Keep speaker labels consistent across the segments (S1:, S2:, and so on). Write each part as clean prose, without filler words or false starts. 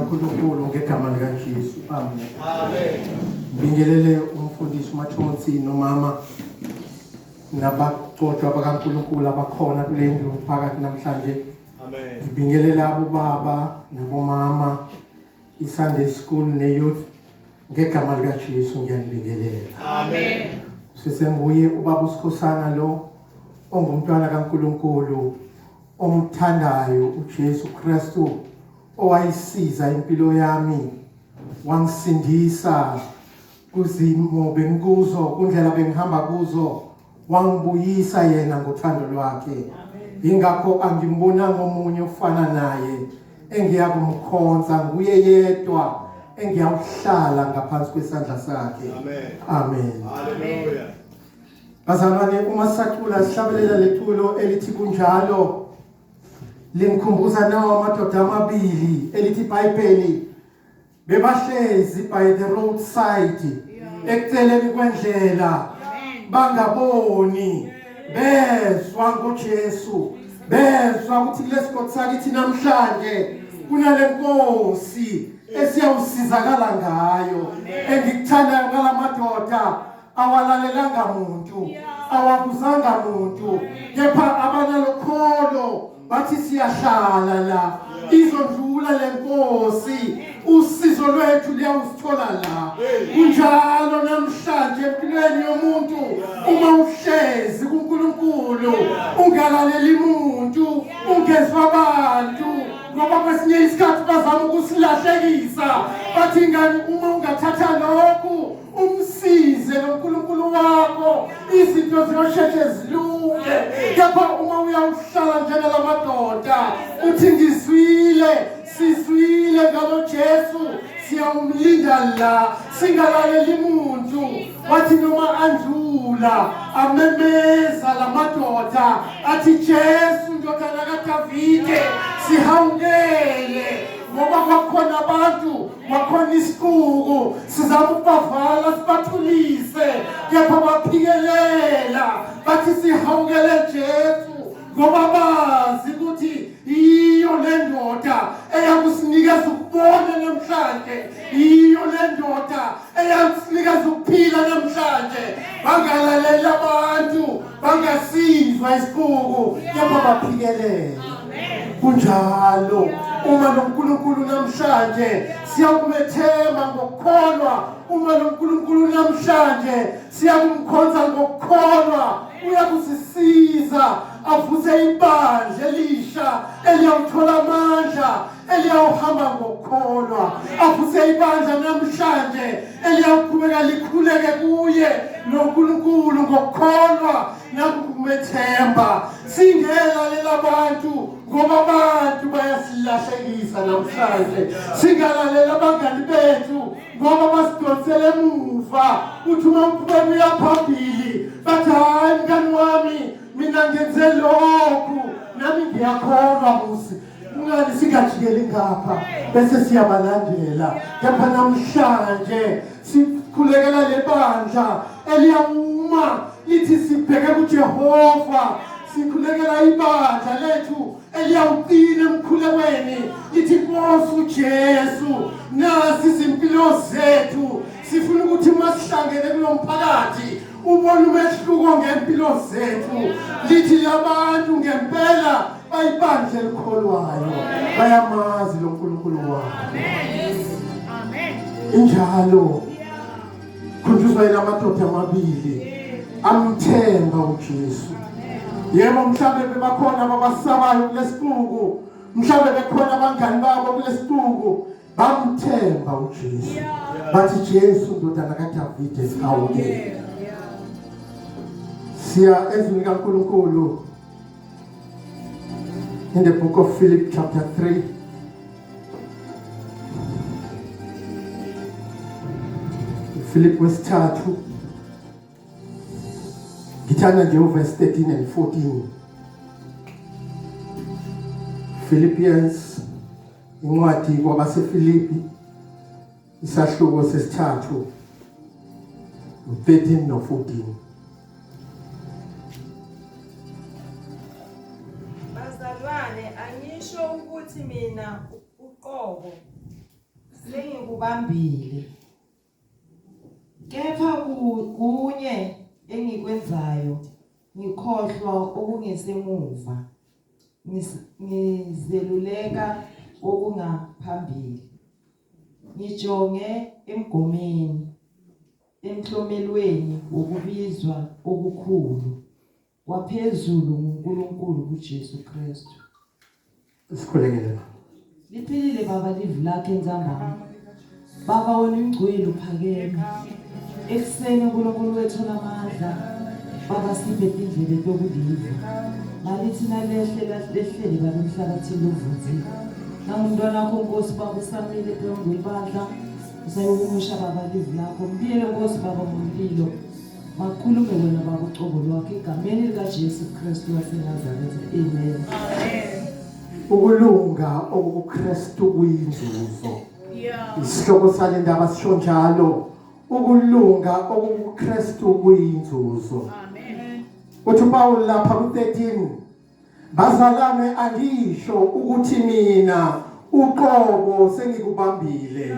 S1: kaNkulunkulu ngegama likaJesu. Amen.
S2: Amen.
S1: Ngibingelele umfundisi uMathonsi nomama nabaqotshwa bakaNkulunkulu abakhona kule ndlu phakathi namhlanje.
S2: Amen.
S1: Ngibingelele abobaba nabomama, iSunday School neYouth ngegama likaJesu ngiyanibingelela.
S2: Amen.
S1: Sisenguye ubaba uSikhosana lo ongumntwana kaNkulunkulu omthandayo uJesu Kristu owayisiza impilo yami, wangisindisa kuzimo bengikuzo, kundlela bengihamba kuzo, wangibuyisa yena ngothando lwakhe. Ingakho angimbona ngomunye ufana naye engiyakumkhonza, nguye yedwa engiyawuhlala ngaphansi kwesandla sakhe. Amen.
S2: Hallelujah.
S1: Bazalwane, uma sacula sihlabelela lethulo elithi kunjalo lingikhumbuza nawo amadoda amabili elithi iBhayibheli bebahlezi by the roadside eceleni kwendlela bangaboni, bezwa ngoJesu, bezwa ukuthi kulesikoti sakithi namhlanje kunale Nkosi esiyawusizakala ngayo. Engikuthandayo ngalamadoda awalalelanga muntu, awabuzanga muntu, kepha abanalokholo bathi siyahlala la, izondlula le Nkosi, usizo lwethu liyawusithola la. Kunjalo namhlanje empilweni yomuntu, uma uhlezi kuNkulunkulu ungalaleli muntu, ungezwa abantu, ngoba kwesinye isikhathi bazama ukusilahlekisa, bathi ngani uma ungathatha lokhu umsize noNkulunkulu wakho izinto ziyosheshe zilunge. Kepha uma uyawuhlala njengalamadoda uthi ngizwile, sizwile ngalo Jesu, siyawumlinda la, singalaleli muntu. Wathi noma andlula amemeza lamadoda athi Jesu ndodana kaDavide sihawukele, ngoba kwakhona abantu, kwakhona isiqubu sizama ukubavala sibathulise, kepha baphikelela bathi sihawukele Jesu, ngoba bazi ukuthi iyo le ndoda eyakusinikeza ukubona namhlanje, iyo le ndoda eyakusinikeza ukuphila namhlanje. Bangalalela abantu, bangasizwa isiqubu, kepha baphikelela. Kunjalo uma noNkulunkulu namhlanje siyakumethemba ngokukholwa, uma noNkulunkulu namhlanje siyakumkhonza ngokukholwa, uyakusisiza avuse ibandla elisha eliyawuthola amandla, eliyawuhamba ngokukholwa. Avuse ibandla namhlanje eliyawuqhubeka likhuleke kuye noNkulunkulu ngokukholwa nakumethemba. Singelalela abantu, ngoba abantu bayasilahlekisa namhlanje. Singalalela abangani bethu, ngoba basidonsele emuva. Uthi uma uqhubeka phambili bathi hayi mngani wami, mina ngenze lokhu, nami ngiyakholwa musi. Ungani singajikeli ngapha bese siyabalandela, kepha namhlanje sikhulekela lebandla eliyawuma lithi sibheke kuJehova, sikhulekela ibandla lethu eliyawuqina emkhulekweni lithi Nkosi uJesu nasi izimpilo zethu. Sifuna ukuthi masihlangene kulo mphakathi ubone umehluko ngempilo zethu. Lithi labantu ngempela bayibandla elikholwayo, bayamazi lo Nkulunkulu wabo. Amen. Injalo khunjuzwa yilamadoda amabili amthemba uJesu. Yebo, mhlawumbe bebakhona ababasabayo kulesiqubu, mhlawumbe bekhona abangani babo kulesiqubu bamthemba uJesu, bathi Jesu ndodana kaDavide sihawukele. Siya ezwini kaNkulunkulu in the book of Philip chapter 3. Philip wesithathu, ngithanda nje verse 13 and 14. Philippians, incwadi kwabaseFilipi, isahluko sesithathu, 13 no 14.
S3: Bazalwane, angisho ukuthi mina uqobo ubambile. Kepha kunye engikwenzayo ngikhohlwa okungesemuva. Ngizeluleka okungaphambili. Ngijonge emgomeni, emhlomelweni wokubizwa okukhulu waphezulu nguNkulunkulu kuJesu Kristu.
S1: Sikhulekele.
S3: Liphilile Baba live lakhe nzambama. Baba wena ungcwele uphakeme. Ekseni uNkulunkulu wethu namandla. Baba siphe indlela yokuliva. Malithi nalehlele balomhlabathini lovunzile. Nangumntwana wakho Nkosi Baba usamile phambi kwebandla. Usayokumusha Baba live lakho. Mbiyele Nkosi Baba ngomlilo. Makhulume wena Baba ucobo lwakhe egameni likaJesu Kristu waseNazaretha. Amen.
S1: Ukulunga okuKristu kuyinzuzo. Isihloko sale ndaba sisho njalo. Ukulunga okuKristu kuyinzuzo.
S4: Amen.
S1: Uthi Paul lapha ku13 bazalwane angisho ukuthi mina uqobo sengikubambile.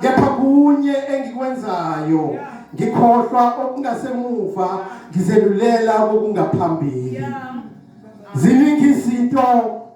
S1: Kepha kunye engikwenzayo ngikhohlwa okungasemuva ngizelulela okungaphambili. Ziningi izinto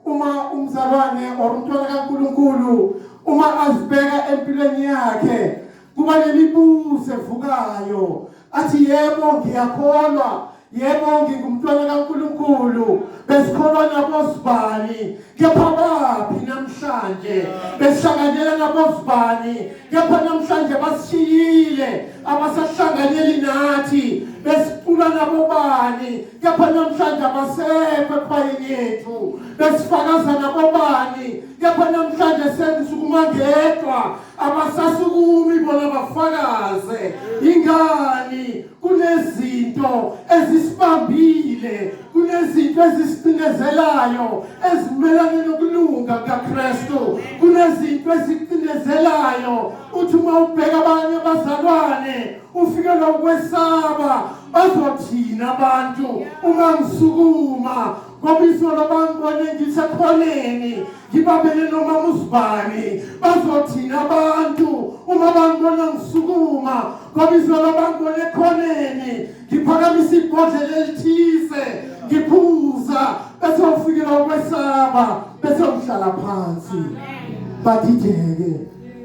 S1: uma umzalwane orumntwana kaNkulunkulu uma azibheka empilweni yakhe kuba nemibuzo evukayo athi yebo ngiyakholwa, yebo ngingumntwana kaNkulunkulu, besikholwa nabosibani kepha baphi namhlanje, besihlanganyela nabosibani kepha namhlanje basishiyile, abasahlanganyeli nathi, besicula nabobani kepha namhlanje abasekho ekhwayeni yethu, besifakaza nabobani kepha namhlanje sengizukuma ngedwa, abasasukumi bona bafakaze. Ingani kunezinto ezisibambile, kunezinto ezisicinezelayo ezimelane nokulunga kaKristu, kunezinto ezicindezelayo. Uthi uma ubheka abanye abazalwane ufikela ukwesaba, bazothina abantu uma ngisukuma ngoba izolo bangibone ngisekhoneni ngibabele noma musibani, bazothina abantu uma bangibona ngisukuma ngoba izolo bangibone ekhoneni ngiphakamisa ibhodlela elithize ngiphuza, bese ufikela ukwesaba, bese uhlala phansi. Badideke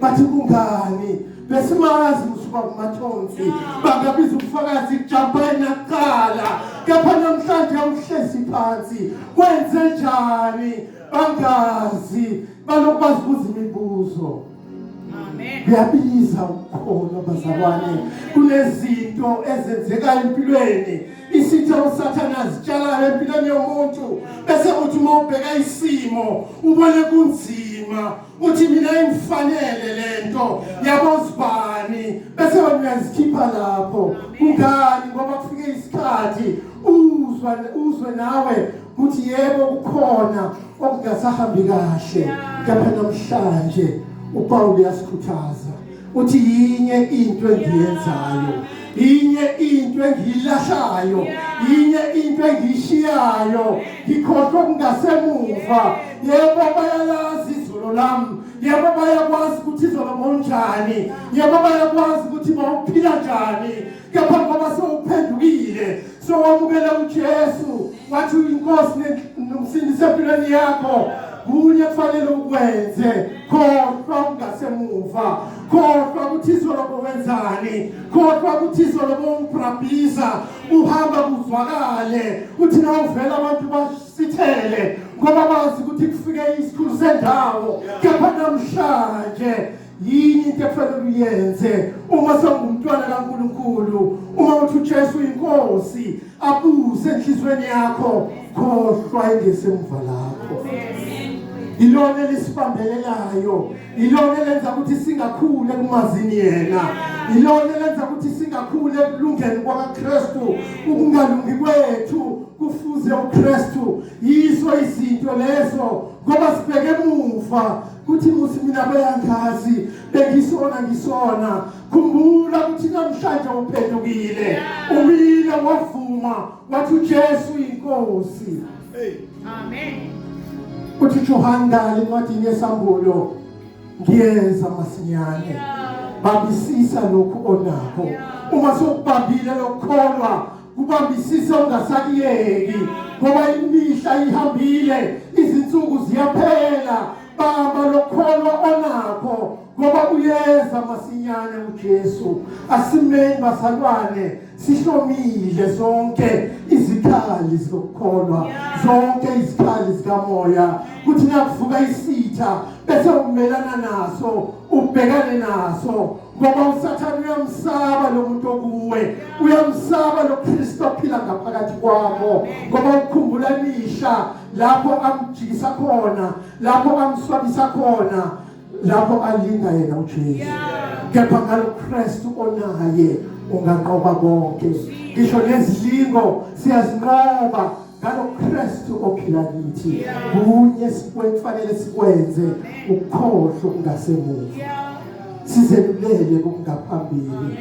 S1: bathi kungani besimazi usuka kumathonsi bangabiza ubufakazi kujampani nakuqala kepha namhlanje uhlezi phansi kwenze njani bangazi balokwazi ukubuza imibuzo.
S4: Amen.
S1: Kuyabiza ukukhona bazalwane kunezinto ezenzeka empilweni, isitho uSathane sitshala empilweni yomuntu bese uthi uma ubheka isimo ubone kunzima uthi mina ingifanele lento yabosibani bese wena uyazikhipha lapho. Kungani? Ngoba kufike isikhathi uzwe nawe ukuthi yebo kukhona okungasahambi kahle kepha namhlanje uPaul uyasikhuthaza uthi yinye into engiyenzayo, yinye into engiyilahlayo, yinye into engiyishiyayo, ngikhohlwa kungasemuva. Yebo bayalazi izolo lami, yebo bayakwazi ukuthi izolo bonjani, yebo bayakwazi ukuthi bawuphila njani, kepha ngoba sewuphendukile sowamukela uJesu wathi inkosi nomsindisi empilweni yakho, kunye kufanele ukwenze. Khohlwa kungasemuva, khohlwa ukuthi izolo bowenzani, khohlwa ukuthi izolo bowubrabhiza, uhamba kuzwakale uthi na uvela abantu basithele ngoba bazi ukuthi kufike isikhulu sendawo. Kepha namhlanje yini into efanele uyenze uma sengumntwana kaNkulunkulu, uma uthi uJesu inkosi abuze enhlizweni yakho, khohlwa ingesemuva lakho. Ilona elisibambelelayo, ilona elenza ukuthi singakhule kumazini yena, ilona elenza ukuthi singakhule ekulungeni kwaKristu. Ukungalungi kwethu kufuze uKristu, yizo izinto lezo ngoba sibheke emuva kuthi musi mina bayangazi ngisona. Khumbula ukuthi namhlanje uphendukile, umile wavuma wathi uJesu inkosi.
S4: Amen.
S1: Uthi John Dali encwadini yesambulo ngiyeza masinyane babisisa lokhu onakho uma sokubambile lokholwa kubambisisa ungasakiyeki ngoba imihla ihambile izinsuku ziyaphela bamba lokholwa onakho ngoba uyeza masinyane uJesu asimeni basalwane sihlomile zonke izikhali zokukholwa zonke izikhali zikamoya kuthi nakuvuka isitha bese umelana naso ubhekane naso ngoba uSathane uyamsaba lo muntu okuwe uyamsaba lo Kristu ophila ngaphakathi kwakho ngoba ukukhumbula imihla lapho amjikisa khona lapho amswabisa khona lapho alinda yena uJesu kepha ngalo Kristu onaye unganqoba konke ngisho nezidlingo siyazinqoba ngalo Kristu ophila kithi kunye sikufanele sikwenze ukukhohlwa kungasemuva sizelulele kungaphambili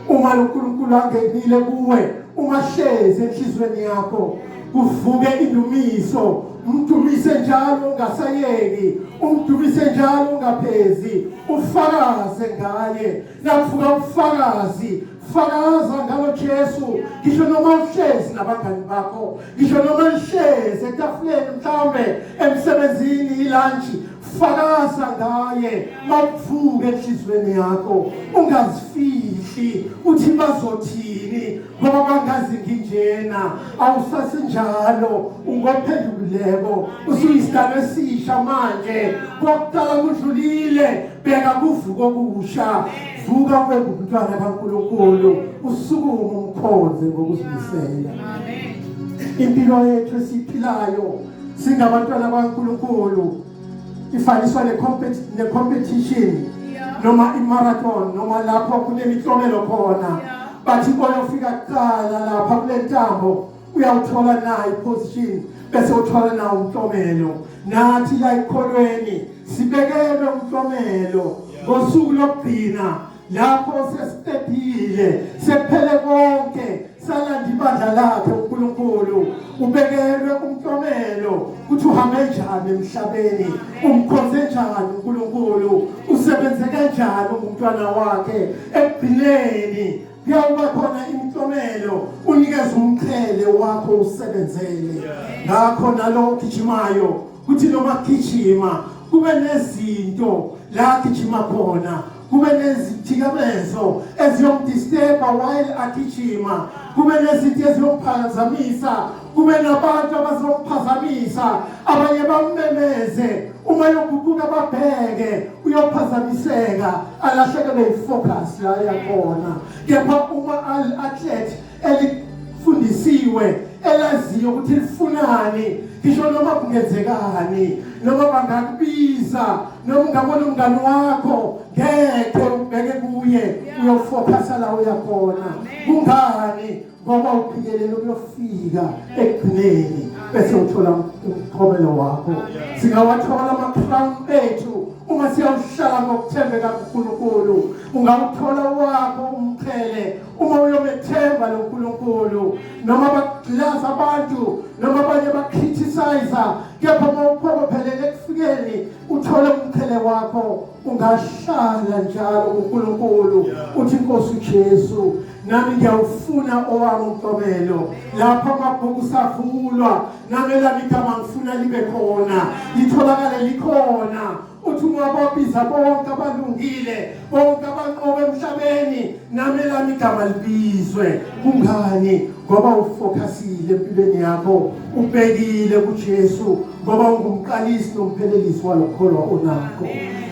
S1: uma uNkulunkulu angenile kuwe umahleze enhlizweni yakho kuvuke indumiso umdumise njalo ungasayeki umdumise njalo ungaphezi ufakaze ngaye nakuvuka ufakazi fakaza ngalo Jesu ngisho noma uhlezi nabangani bakho ngisho noma uhlezi etafuleni mhlawumbe emsebenzini ilunch fakaza ngaye makuvuke enhlizweni yakho ungazifihli uthi bazothini ngoba bangazi nginjena awusasinjalo ungophenduleko usuyisigaba esisha manje kokutala kudlulile bheka kuvuka okusha vuka kwebumntwana kaNkulunkulu usukume umkhonze ngokuzimisela amen impilo yethu esiphilayo singabantwana kaNkulunkulu ifaniswa ne-competition noma i-marathon noma lapho kunemiklomelo khona bathi oyofika kuqala lapha kule ntambo uyawuthola nayo iposition bese uthola nawo umklomelo nathi la ekholweni sibekelwe umklomelo ngosuku lokugcina lapho sesitebile sephele konke salanda ibandla lakhe uNkulunkulu ubekelwe umklomelo kuthi uhambe njani emhlabeni umkhonze njani uNkulunkulu usebenze kanjani umntwana wakhe ekugcineni kuyawuba khona imiklomelo unikeze umqhele wakho usebenzele ngakho nalo gijimayo kuthi noma gijima kube nezinto la gijima khona kube nezithikabezo eziyomdisturba while agijima kube nezinto eziyomphazamisa kube nabantu abazomphazamisa abanye bamemeze uma yoguquka babheke uyophazamiseka alahlekelwe ifocus la yakhona kepha uma al-athlete elifundisiwe elaziyo ukuthi lifunani ngisho noma kungenzekani noma bangakubiza noma ungabona umngani wakho ngeke ubheke kuye uyofocus la uyakhona kungani ngoba uphikelele ukuyofika ekugcineni bese uthola umqhobelo wakho singawathola ama-crown ethu uma siyawuhlala ngokuthembeka kuNkulunkulu ungawuthola wakho umqhele uma uyomethemba lo Nkulunkulu noma baglaza abantu noma abanye bakriticize kepha mawuphokophelele ekufikeni uthole umqhele wakho ungahlala njalo kuNkulunkulu uthi Nkosi uJesu nami ngiyawufuna owami umklomelo lapha amabhuku savulwa nami lami igama ngifuna libe khona litholakale likhona uthi ungababiza bonke abalungile bonke abanqobe emhlabeni nami lami igama libizwe kungani ngoba ufocusile empilweni yakho ubhekile kuJesu ngoba ungumqalisi nomphelelisi walokholwa onakho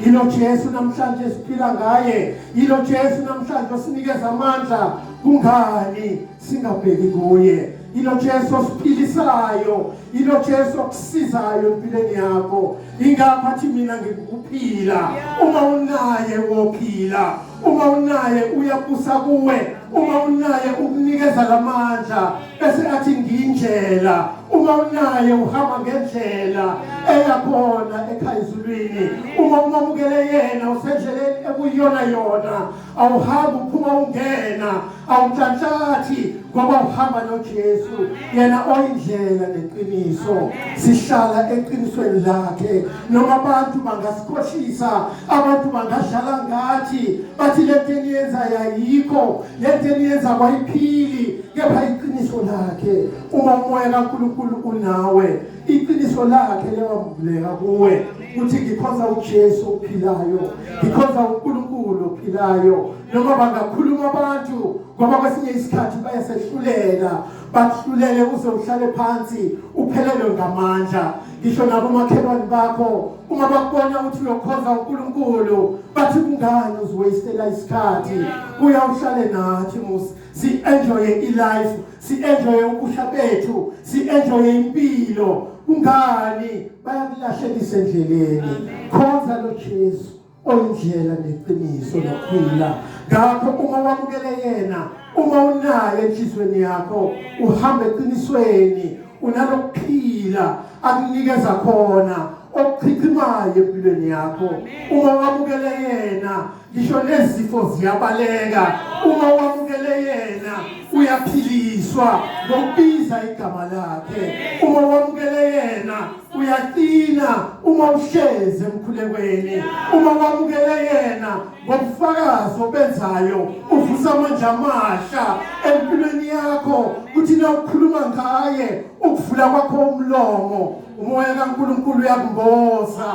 S1: yilo Jesu namhlanje siphila ngaye yilo Jesu namhlanje osinikeza amandla kungani singabheki kuye yilo Jesu osiphilisayo yilo Jesu okusizayo empilweni yakho ingaphathi mina ngikuphila uma unaye wophila uma unaye uyabusa kuwe uma unaye ukunikeza lamandla bese athi ngindlela uma unaye uhamba ngendlela eyakhona ekhayizulwini uma umamukele yena usendleleni ekuyona yona awuhambi uphuma ungena awuntlanhlathi ngoba uhamba noJesu yena oyindlela neqiniso sihlala eqinisweni lakhe noma abantu bangasikhohlisa abantu bangadlala ngathi bathi lento eniyenza yayikho lento eniyenza kwayiphili kepha iqiniso lakhe uma umoya kaNkulunkulu unawe iqiniso lakhe liyavuleka kuwe uthi ngikhonza uJesu ophilayo ngikhonza uNkulunkulu ophilayo noma bangakhuluma abantu ngoba kwesinye isikhathi bayasehlulela bakuhlulele uze uhlale phansi uphelelwe ngamandla ngisho nabo makhelwane bakho uma bakubona ukuthi uyokhonza uNkulunkulu bathi kungani uziwastela isikhathi uyawuhlale nathi musi si enjoy ilife si enjoy ukusha bethu si enjoy impilo kungani bayakulahlekisa endleleni khonza lo Jesu oyindlela neqiniso nokuphila ngakho uma wamukele yena uma unaye enhlizweni yakho uhamba eqinisweni unalokuphila akunikeza khona okuchichimayo empilweni yakho uma wamukele yena ngisho nezifo ziyabaleka uma wamukele yena uyaphiliswa ngokubiza igama lakhe uma wamukele yena uyaqina uma uhleze emkhulekweni uma wamukele yena ngobufakazi obenzayo uvusa amandla amasha empilweni yakho kuthi na ukhuluma ngaye ukuvula kwakho umlomo umoya kaNkulunkulu uyakumboza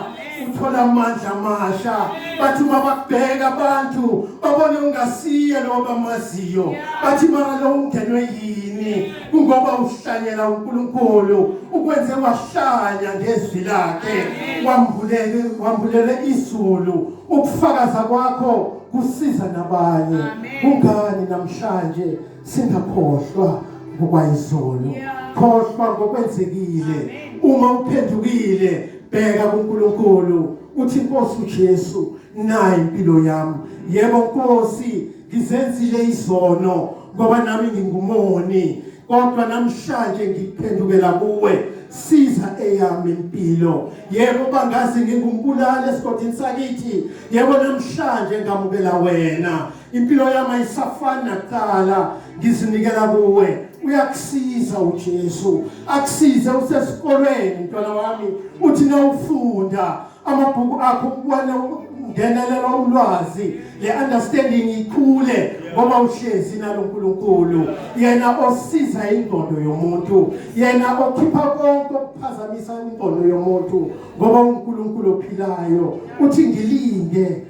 S1: uthola amandla amasha bathi uma bakubheka abantu babone ungasiye lo bamaziyo bathi mara lo ungenwe yini kungoba uhlanyela uNkulunkulu ukwenze wahlanya ngezwi lakhe wambulele izulu ukufakaza kwakho kusiza nabanye kungani namhlanje singakhohlwa ngokwayizolo khohlwa ngokwenzekile uma uphendukile bheka kuNkulunkulu uthi Nkosi uJesu nayi impilo yami yebo Nkosi ngizenzile izono ngoba nami ngingumoni kodwa namhlanje ngiphendukela kuwe siza eyami impilo yebo bangazi ngingumbulali esigodini sakithi yebo namhlanje ngamukela wena impilo yami ayisafani nakuqala ngizinikela kuwe uyakusiza uJesu akusize usesikolweni mntwana wami uthi na ufunda amabhuku akho ukubona ngenelela ulwazi le understanding ikhule ngoba uhlezi nalo uNkulunkulu yena osiza ingqondo yomuntu yena okhipha konke okuphazamisa ingqondo yomuntu ngoba uNkulunkulu ophilayo uthi ngilinge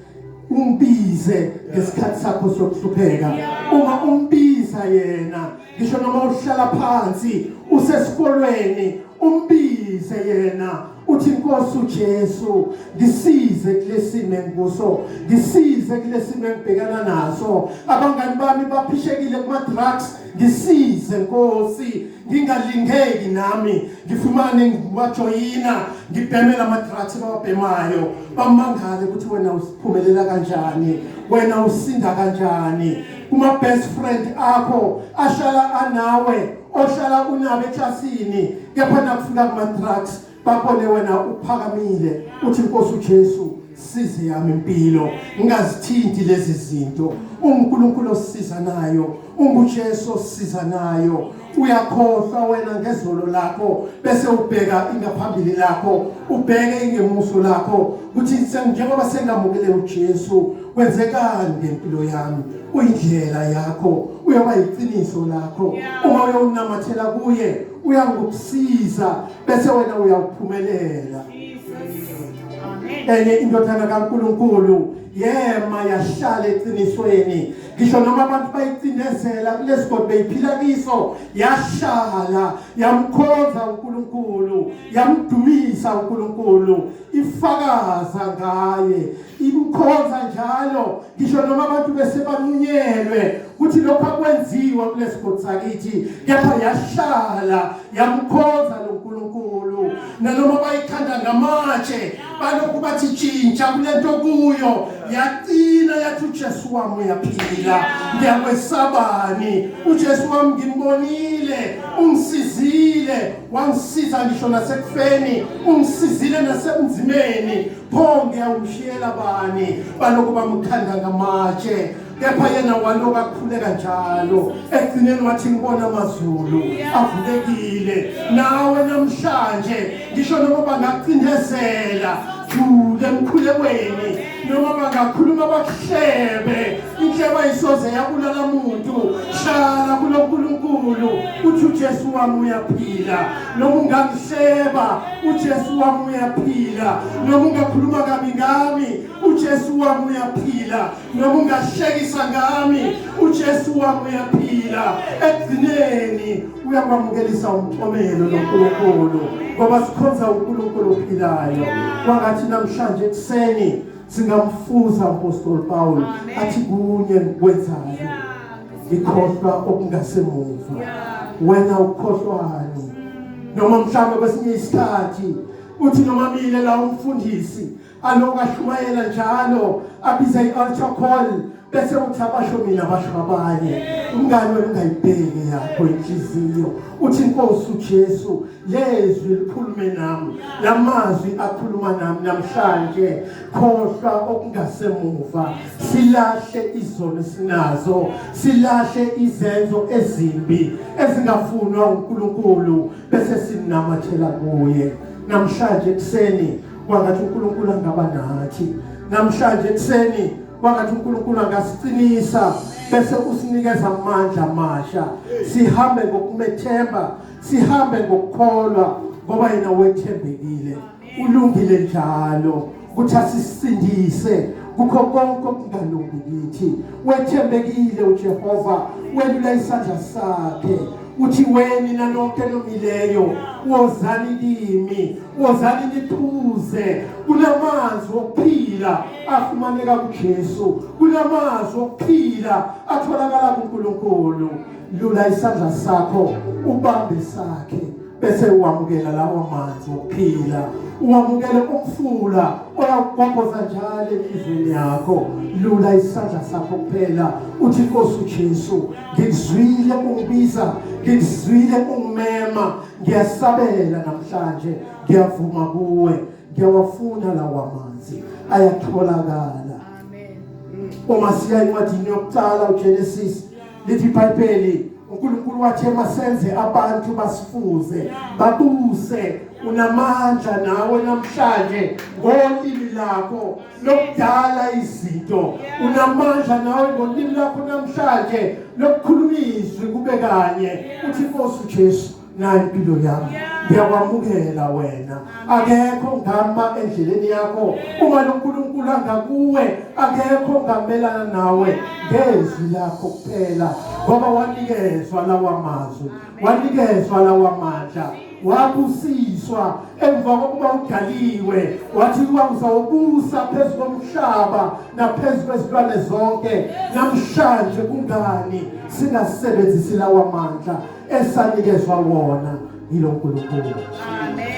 S1: umbize ngesikhathi sakho sokuhlupheka uma umbiza yena ngisho noma uhlala phansi usesikolweni umbize yena uthi Nkosi uJesu ngisize kulesimo enguso ngisize kulesimo engibhekana naso abangani bami baphishekile kuma drugs ngisize Nkosi ngingalingeki nami ngifumane ngiwajoyina ngibhemela ama drugs ababhemayo bamangale ukuthi wena usiphumelela kanjani wena usinda kanjani kuma best friend akho ashala anawe ohlala unabe echasini kepha nakufika kuma drugs babone wena uphakamile uthi Nkosi uJesu size yami impilo ngingazithinti lezi zinto uNkulunkulu osiza nayo unguJesu osiza nayo uyakhohlwa wena ngezolo lakho bese ubheka ingaphambili lakho ubheke ingemuso lakho uthi njengoba sengamukele uJesu kwenzekani ngempilo yami uyindlela yakho uyoba iqiniso lakho uma uyonamathela kuye uyangokusiza bese wena uyaphumelela enye indodana kaNkulunkulu yema yahlala eqinisweni ngisho noma abantu bayicindezela kulesigodi beyiphila kiso yashala yamkhonza uNkulunkulu yamdumisa uNkulunkulu ifakaza ngaye imkhonza njalo ngisho noma abantu besebanunyelwe kuthi lokho akwenziwa kulesigodi sakithi kepha yashala yamkhonza lo uNkulunkulu nanoma bayikhanda ngamatshe balokhu bathi tshintsha kulento kuyo yaqina yathi uJesu wami uyaphila ngiyakwesabani uJesu wami ngimbonile ungisizile wangisiza ngisho nasekufeni ungisizile nasemzimeni pho ngiyawushiyela bani balokhu bamkhanda ngamatshe kepha yena waloku akukhuleka njalo ekugcineni wathi ngibona amazulu avulekile nawe namhlanje ngisho noma bangakucindezela thule emkhulekweni noma bangakhuluma bakuhlebe inhleba ayisoze yabulala umuntu hlala kuloNkulunkulu uthi uJesu wami uyaphila noma ungangihleba uJesu wami uyaphila noma ungakhuluma kabi ngami uJesu wami uyaphila noma ungahlekisa ngami uJesu wami uyaphila ekugcineni uyakwamukelisa umthomelo noNkulunkulu ngoba sikhonza uNkulunkulu ophilayo wangathi namhlanje ekseni singamfuza uApostoli Paul athi kunye ngikwenzayo ikhohlwa okungasemuva wena ukhohlwani noma mhlawumbe kwesinye isikhathi uthi noma mile la umfundisi alokahlumayela njalo abiza i-altar call bese uthi abasho mina basho abanye umngane wena ungayibheke yakho inhliziyo uthi Nkosi uJesu lezwi likhulume nami lamazwi akhuluma nami namhlanje khohlwa okungasemuva silahle izono sinazo silahle izenzo ezimbi ezingafunwa uNkulunkulu bese sinamathela kuye namhlanje ekseni kwangathi uNkulunkulu angaba nathi namhlanje ekseni kwangathi uNkulunkulu angasiqinisa bese usinikeza amandla amasha sihambe ngokumethemba sihambe ngokukholwa ngoba yena wethembekile ulungile njalo ukuthi asisindise kukho konke okungalungi kithi wethembekile uJehova welula isandla sakhe uthi wena nonke nomileyo wozani kimi wozani niphuze kulamazwi okuphila afumaneka kuJesu kulamazwi okuphila atholakala kuNkulunkulu lula isandla sakho ubambe sakhe bese uwamukela lawo manzi okuphila uwamukele umfula oyakwaphoza njalo enhlizweni yakho lula isandla sakho kuphela uthi Nkosi uJesu ngizwile ungibiza ngizwile ungimema ngiyasabela namhlanje ngiyavuma kuwe ngiyawafuna lawa manzi ayatholakala uma siya incwadini yokuqala uGenesis lithi iBhayibheli uNkulunkulu wathi masenze abantu basifuze babuse unamandla nawe namhlanje ngolimi lakho lokudala izinto unamandla nawe ngolimi lakho namhlanje lokukhulumizwe kube kanye uthi Nkosi uJesu nayi impilo yami ngiyakwamukela wena akekho ngama endleleni yakho uma loNkulunkulu angakuwe akekho ngamelana nawe ngezwi lakho kuphela ngoba wanikezwa lawa mazwi wanikezwa lawa mandla wabusiswa emva kokuba udaliwe wathi uzawubusa phezu komhlaba naphezulu kwezilwane zonke namhlanje kungani singasebenzisi lawa mandla esanikezwa wona yiloNkulunkulu. Amen.